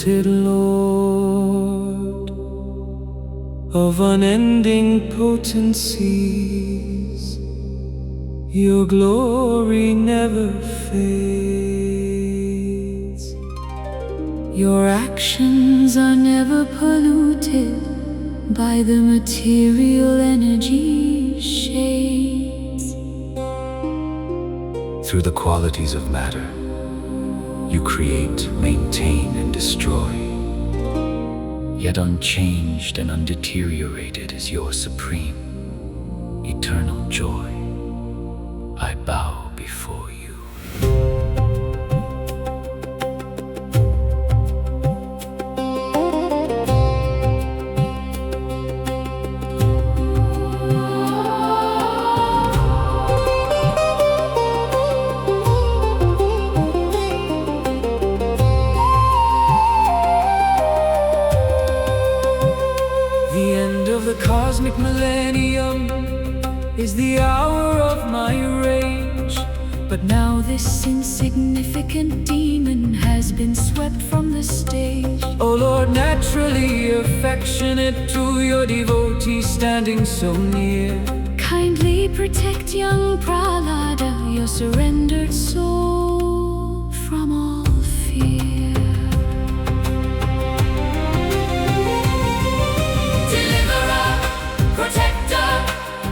exalted Lord of unending potencies, your glory never fades. Your actions are never polluted by the material energy shades. Through the qualities of matter, you create, maintain, and destroy. Yet unchanged and undeteriorated is your supreme, eternal joy. I bow before you. The end of the cosmic millennium is the hour of my rage. But now this insignificant demon has been swept from the stage. Oh Lord, naturally affectionate to your devotee standing so near, kindly protect young Prahlada, your surrendered soul, from all fear.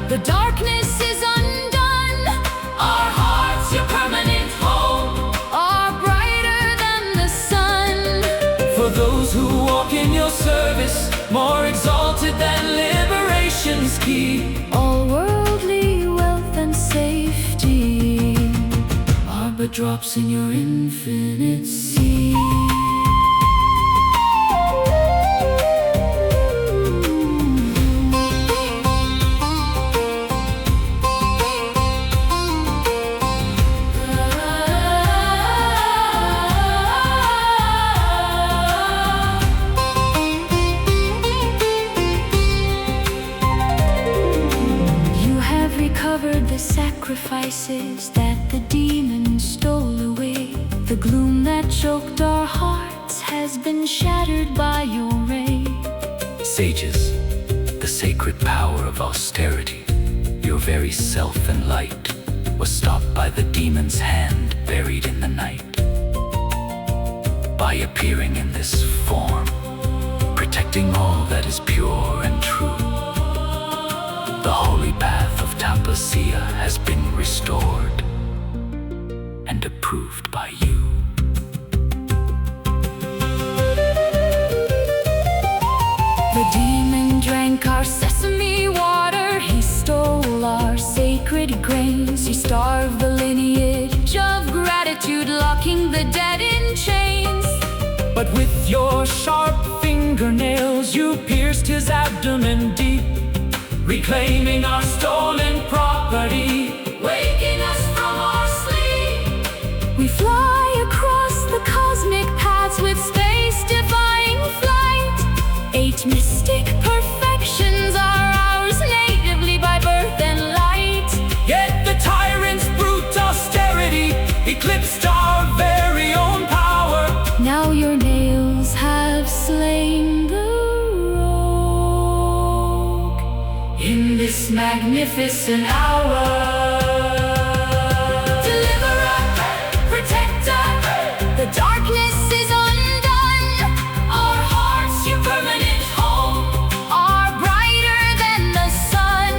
The darkness is undone. Our hearts, your permanent home, are brighter than the sun. For those who walk in your service, more exalted than liberation's key, all worldly wealth and safety are but drops in your infinite sea. Recovered the sacrifices that the demon stole away. The gloom that choked our hearts has been shattered by your ray. Sages, the sacred power of austerity, your very self and light, was stopped by the demon's hand buried in the night. By appearing in this form, protecting all that is pure and true, the holy path of tapasya has been restored and approved by you. The demon drank our sesame water, he stole our sacred grains, he starved the lineage of gratitude, locking the dead in chains. But with your sharp fingernails you pierced his abdomen deep, reclaiming our stolen property, waking us from our sleep. We fly across the cosmic paths with space-defying flight. 8 mystic perfections are ours natively by birth and light. Yet the tyrant's brute austerity eclipsed our very own power. Now your nails have slain the in this magnificent hour. Deliverer, protector, the darkness is undone. Our hearts, your permanent home, are brighter than the sun.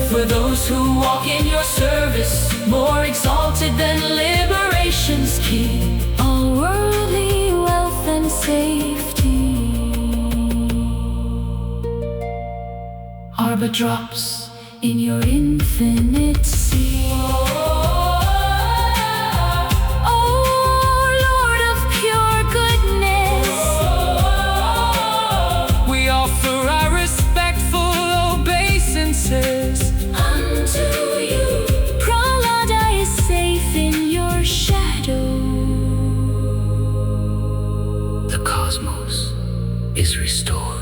For those who walk in your service, more exalted than liberation's key, all worldly wealth and safety are but drops in your infinite sea. Oh, Lord of pure goodness, we offer our respectful obeisances unto you. Prahlada is safe in your shadow. The cosmos is restored.